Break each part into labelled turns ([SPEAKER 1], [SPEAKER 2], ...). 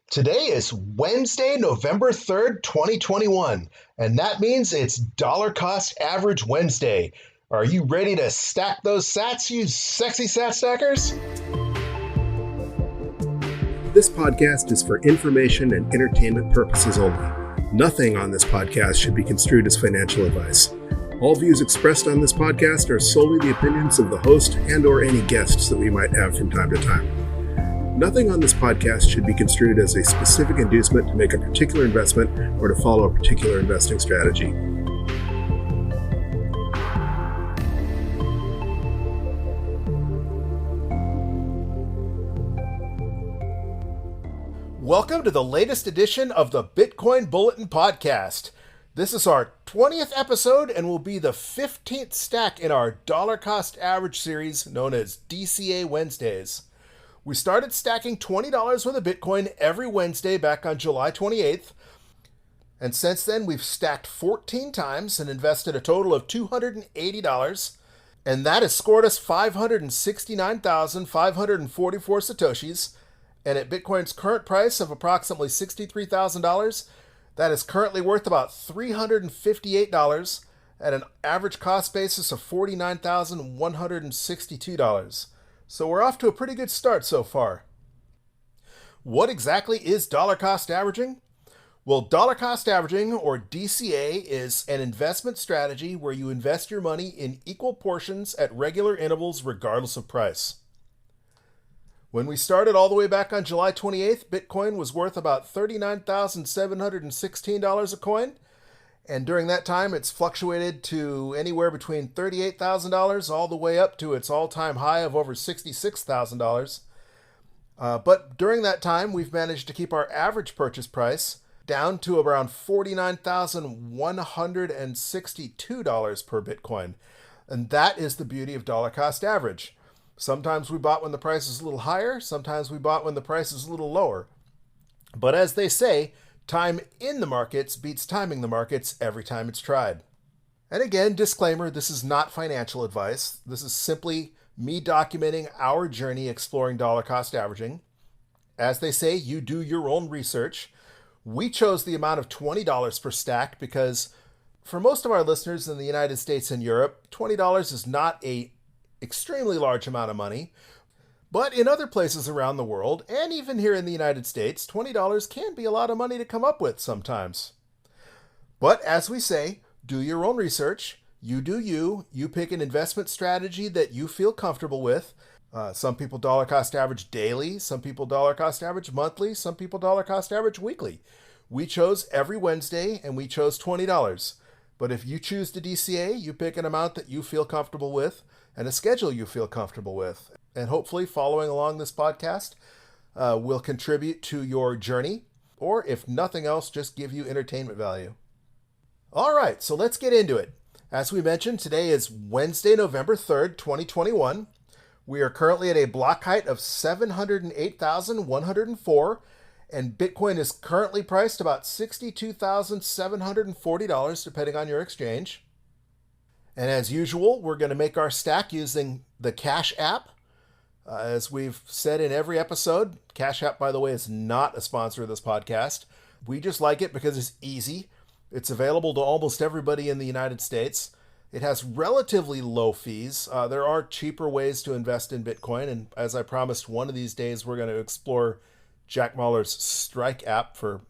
[SPEAKER 1] Today is Wednesday, November 3rd, 2021, and that means it's Dollar Cost Average Wednesday. Are you ready to stack those sats, you sexy sat stackers?
[SPEAKER 2] This podcast is for information and entertainment purposes only. Nothing on this podcast should be construed as financial advice. All views expressed on this podcast are solely the opinions of the host and/or any guests that we might have from time to time. Nothing on this podcast should be construed as a specific inducement to make a particular investment or to follow a particular investing strategy.
[SPEAKER 1] Welcome to the latest edition of the Bitcoin Bulletin Podcast. This is our 20th episode and will be the 15th stack in our dollar cost average series known as DCA Wednesdays. We started stacking $20 worth of Bitcoin every Wednesday back on July 28th. And since then, we've stacked 14 times and invested a total of $280. And that has scored us 569,544 Satoshis. And at Bitcoin's current price of approximately $63,000, that is currently worth about $358 at an average cost basis of $49,162. So we're off to a pretty good start so far. What exactly is dollar cost averaging? Well, dollar cost averaging, or DCA, is an investment strategy where you invest your money in equal portions at regular intervals regardless of price. When we started all the way back on July 28th, Bitcoin was worth about $39,716 a coin. And during that time, it's fluctuated to anywhere between $38,000 all the way up to its all-time high of over $66,000. But during that time, we've managed to keep our average purchase price down to around $49,162 per Bitcoin. And that is the beauty of dollar cost average. Sometimes we bought when the price is a little higher. Sometimes we bought when the price is a little lower. But as they say, time in the markets beats timing the markets every time it's tried. And again, disclaimer, this is not financial advice. This is simply me documenting our journey exploring dollar cost averaging. As they say, you do your own research. We chose the amount of $20 per stack because for most of our listeners in the United States and Europe, $20 is not an extremely large amount of money. But in other places around the world, and even here in the United States, $20 can be a lot of money to come up with sometimes. But as we say, do your own research. You do you. You pick an investment strategy that you feel comfortable with. Some people dollar cost average daily. Some people dollar cost average monthly. Some people dollar cost average weekly. We chose every Wednesday, and we chose $20. But if you choose the DCA, you pick an amount that you feel comfortable with and a schedule you feel comfortable with. And hopefully following along this podcast will contribute to your journey, or if nothing else, just give you entertainment value. All right, so let's get into it. As we mentioned, today is Wednesday, November 3rd, 2021. We are currently at a block height of 708,104, and Bitcoin is currently priced about $62,740, depending on your exchange. And as usual, we're going to make our stack using the Cash App. As we've said in every episode, Cash App, by the way, is not a sponsor of this podcast. We just like it because it's easy. It's available to almost everybody in the United States. It has relatively low fees. There are cheaper ways to invest in Bitcoin. And as I promised, one of these days, we're going to explore Jack Mallers' Strike app for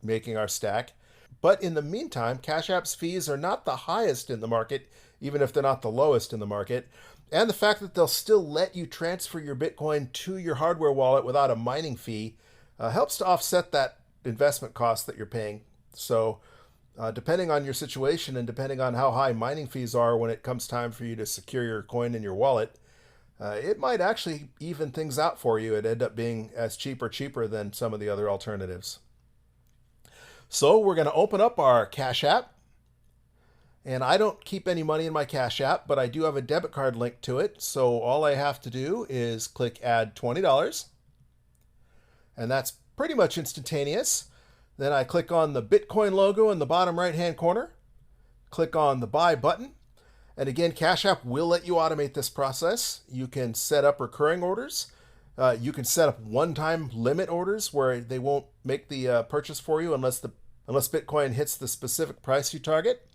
[SPEAKER 1] making our stack. But in the meantime, Cash App's fees are not the highest in the market, even if they're not the lowest in the market. And the fact that they'll still let you transfer your Bitcoin to your hardware wallet without a mining fee helps to offset that investment cost that you're paying. So depending on your situation and depending on how high mining fees are when it comes time for you to secure your coin in your wallet, it might actually even things out for you and end up being as cheap or cheaper than some of the other alternatives. So we're going to open up our Cash App. And I don't keep any money in my Cash App, but I do have a debit card linked to it. So all I have to do is click add $20. And that's pretty much instantaneous. Then I click on the Bitcoin logo in the bottom right-hand corner. Click on the buy button. And again, Cash App will let you automate this process. You can set up recurring orders. You can set up one-time limit orders where they won't make the purchase for you unless Bitcoin hits the specific price you target.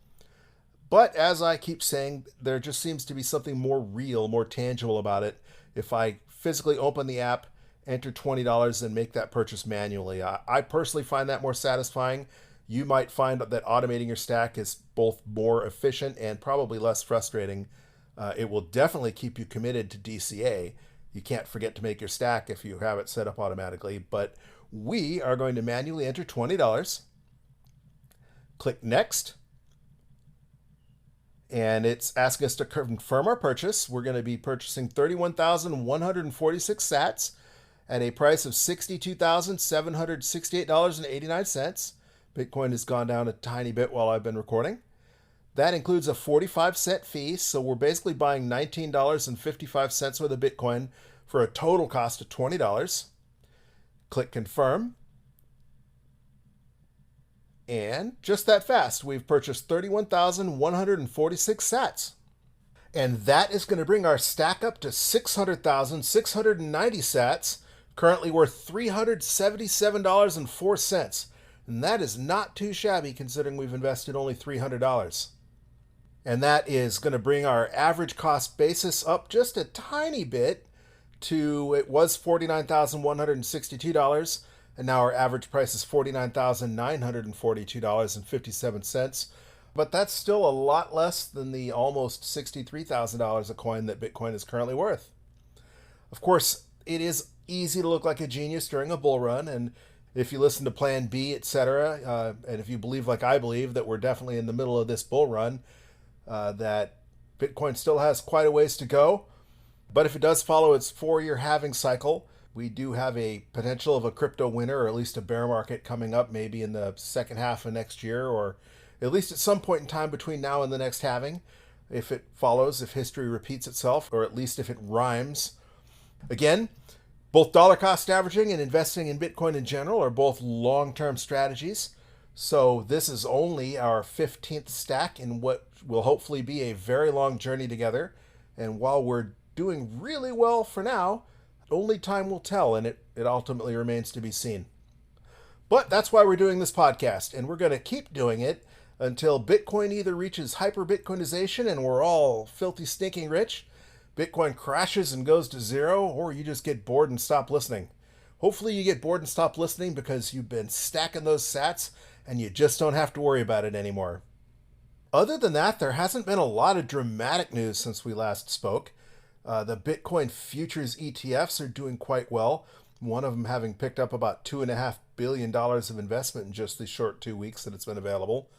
[SPEAKER 1] But as I keep saying, there just seems to be something more real, more tangible about it if I physically open the app, enter $20, and make that purchase manually. I personally find that more satisfying. You might find that automating your stack is both more efficient and probably less frustrating. It will definitely keep you committed to DCA. You can't forget to make your stack if you have it set up automatically, but we are going to manually enter $20. Click Next. And it's asking us to confirm our purchase. We're going to be purchasing 31,146 sats at a price of $62,768.89. Bitcoin has gone down a tiny bit while I've been recording. That includes a 45-cent fee, so we're basically buying $19.55 worth of Bitcoin for a total cost of $20. Click Confirm. And just that fast, we've purchased 31,146 sats. And that is going to bring our stack up to 600,690 sats, currently worth $377.04. And that is not too shabby considering we've invested only $300. And that is going to bring our average cost basis up just a tiny bit to, it was $49,162, and now our average price is $49,942.57. But that's still a lot less than the almost $63,000 a coin that Bitcoin is currently worth. Of course, it is easy to look like a genius during a bull run, and if you listen to Plan B, etc., and if you believe like I believe that we're definitely in the middle of this bull run, that Bitcoin still has quite a ways to go. But if it does follow its 4-year halving cycle, we do have a potential of a crypto winter, or at least a bear market coming up maybe in the second half of next year, or at least at some point in time between now and the next halving, if it follows, if history repeats itself, or at least if it rhymes. Again, both dollar cost averaging and investing in Bitcoin in general are both long-term strategies. So this is only our 15th stack in what will hopefully be a very long journey together. And while we're doing really well for now, only time will tell, and it ultimately remains to be seen. But that's why we're doing this podcast, and we're going to keep doing it until Bitcoin either reaches hyper-Bitcoinization and we're all filthy stinking rich, Bitcoin crashes and goes to zero, or you just get bored and stop listening. Hopefully you get bored and stop listening because you've been stacking those sats and you just don't have to worry about it anymore. Other than that, there hasn't been a lot of dramatic news since we last spoke. The Bitcoin futures ETFs are doing quite well, one of them having picked up about $2.5 billion of investment in just the short 2 weeks that it's been available.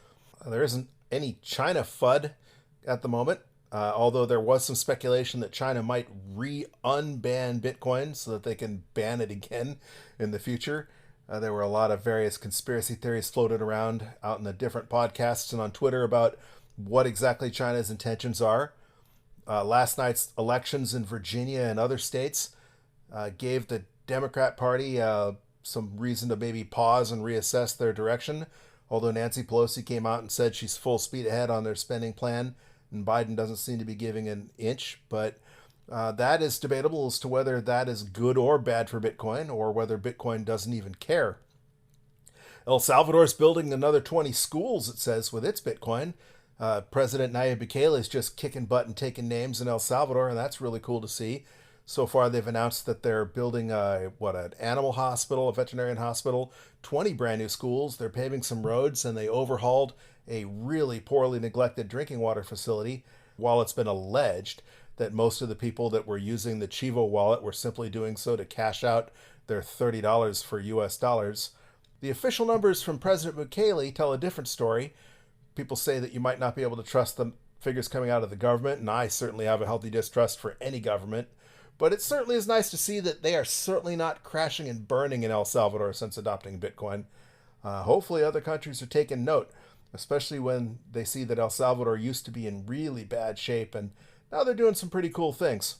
[SPEAKER 1] There isn't any China FUD at the moment, although there was some speculation that China might unban Bitcoin so that they can ban it again in the future. There were a lot of various conspiracy theories floated around out in the different podcasts and on Twitter about what exactly China's intentions are. Last night's elections in Virginia and other states gave the Democrat Party some reason to maybe pause and reassess their direction, although Nancy Pelosi came out and said she's full speed ahead on their spending plan, and Biden doesn't seem to be giving an inch. But that is debatable as to whether that is good or bad for Bitcoin, or whether Bitcoin doesn't even care. El Salvador is building another 20 schools, it says, with its Bitcoin. President Nayib Bukele is just kicking butt and taking names in El Salvador, and that's really cool to see. So far, they've announced that they're building an animal hospital, a veterinarian hospital, 20 brand new schools. They're paving some roads, and they overhauled a really poorly neglected drinking water facility, while it's been alleged that most of the people that were using the Chivo wallet were simply doing so to cash out their $30 for US dollars. The official numbers from President Bukele tell a different story. People say that you might not be able to trust the figures coming out of the government, and I certainly have a healthy distrust for any government. But it certainly is nice to see that they are certainly not crashing and burning in El Salvador since adopting Bitcoin. Hopefully other countries are taking note, especially when they see that El Salvador used to be in really bad shape, and now they're doing some pretty cool things.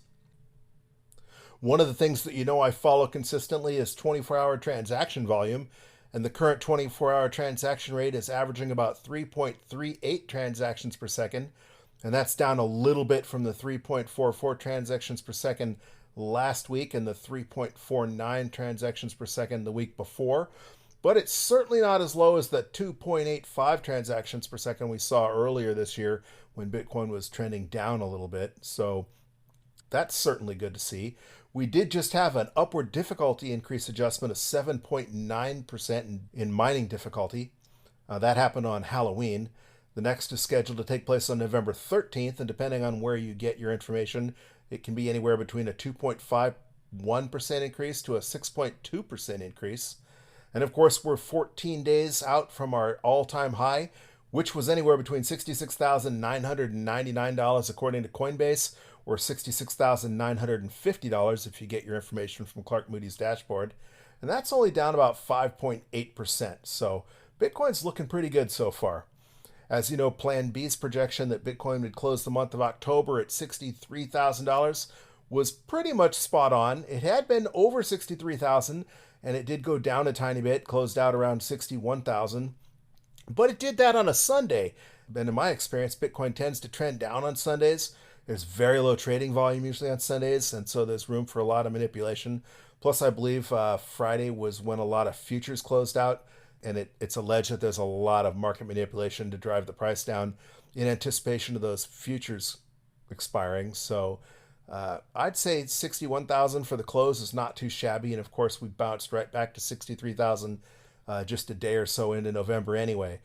[SPEAKER 1] One of the things that I follow consistently is 24-hour transaction volume, and the current 24-hour transaction rate is averaging about 3.38 transactions per second, and that's down a little bit from the 3.44 transactions per second last week and the 3.49 transactions per second the week before. But it's certainly not as low as the 2.85 transactions per second we saw earlier this year when Bitcoin was trending down a little bit. So that's certainly good to see. We did just have an upward difficulty increase adjustment of 7.9% in mining difficulty. That happened on Halloween. The next is scheduled to take place on November 13th, and depending on where you get your information, it can be anywhere between a 2.51% increase to a 6.2% increase. And of course, we're 14 days out from our all-time high, which was anywhere between $66,999 according to Coinbase, or $66,950 if you get your information from Clark Moody's dashboard. And that's only down about 5.8%. So Bitcoin's looking pretty good so far. As you know, Plan B's projection that Bitcoin would close the month of October at $63,000 was pretty much spot on. It had been over $63,000, and it did go down a tiny bit, closed out around $61,000. But it did that on a Sunday. And in my experience, Bitcoin tends to trend down on Sundays. There's very low trading volume usually on Sundays, and so there's room for a lot of manipulation. Plus, I believe Friday was when a lot of futures closed out, and it's alleged that there's a lot of market manipulation to drive the price down in anticipation of those futures expiring. So I'd say 61,000 for the close is not too shabby, and of course we bounced right back to 63,000 just a day or so into November anyway.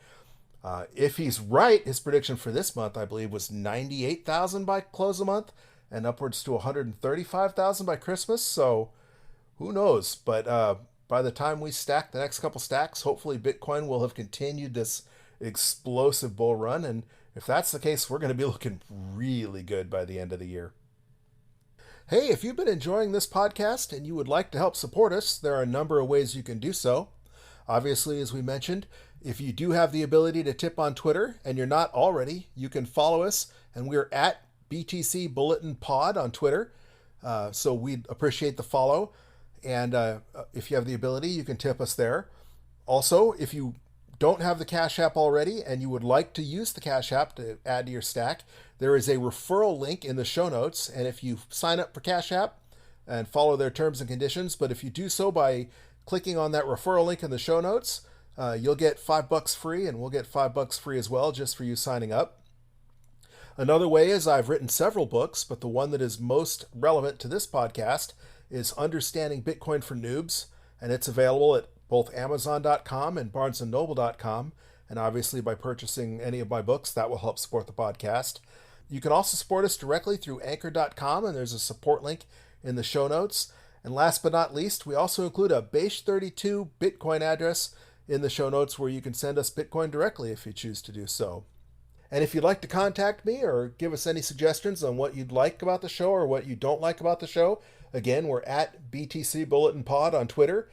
[SPEAKER 1] If he's right, his prediction for this month, I believe, was 98,000 by close of month and upwards to 135,000 by Christmas. So who knows? But by the time we stack the next couple stacks, hopefully Bitcoin will have continued this explosive bull run. And if that's the case, we're going to be looking really good by the end of the year. Hey, if you've been enjoying this podcast and you would like to help support us, there are a number of ways you can do so. Obviously, as we mentioned, if you do have the ability to tip on Twitter and you're not already, you can follow us, and we're at BTC Bulletin Pod on Twitter. So we'd appreciate the follow. And if you have the ability, you can tip us there. Also, if you don't have the Cash App already and you would like to use the Cash App to add to your stack, there is a referral link in the show notes. And if you sign up for Cash App and follow their terms and conditions, but if you do so by clicking on that referral link in the show notes, you'll get $5 free, and we'll get $5 free as well just for you signing up. Another way is I've written several books, but the one that is most relevant to this podcast is Understanding Bitcoin for Noobs, and it's available at both Amazon.com and BarnesandNoble.com, and obviously by purchasing any of my books, that will help support the podcast. You can also support us directly through Anchor.com, and there's a support link in the show notes. And last but not least, we also include a Base32 Bitcoin address in the show notes where you can send us Bitcoin directly if you choose to do so. And if you'd like to contact me or give us any suggestions on what you'd like about the show or what you don't like about the show, again, we're at BTC Bulletin Pod on Twitter.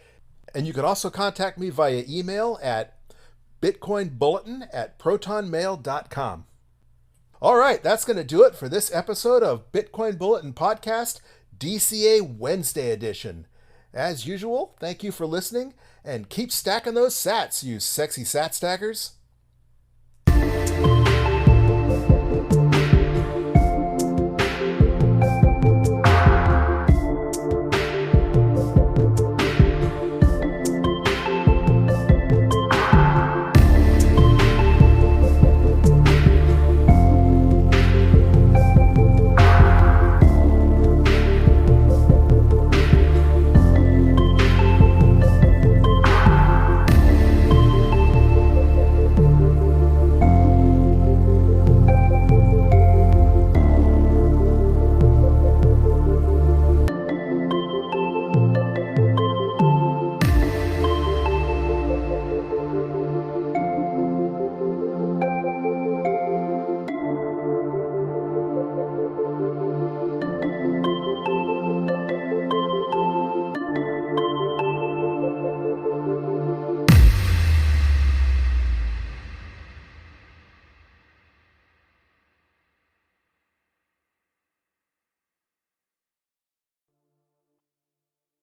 [SPEAKER 1] And you can also contact me via email at bitcoinbulletin@protonmail.com. All right, that's going to do it for this episode of Bitcoin Bulletin Podcast, DCA Wednesday edition. As usual, thank you for listening, and keep stacking those sats, you sexy sat stackers.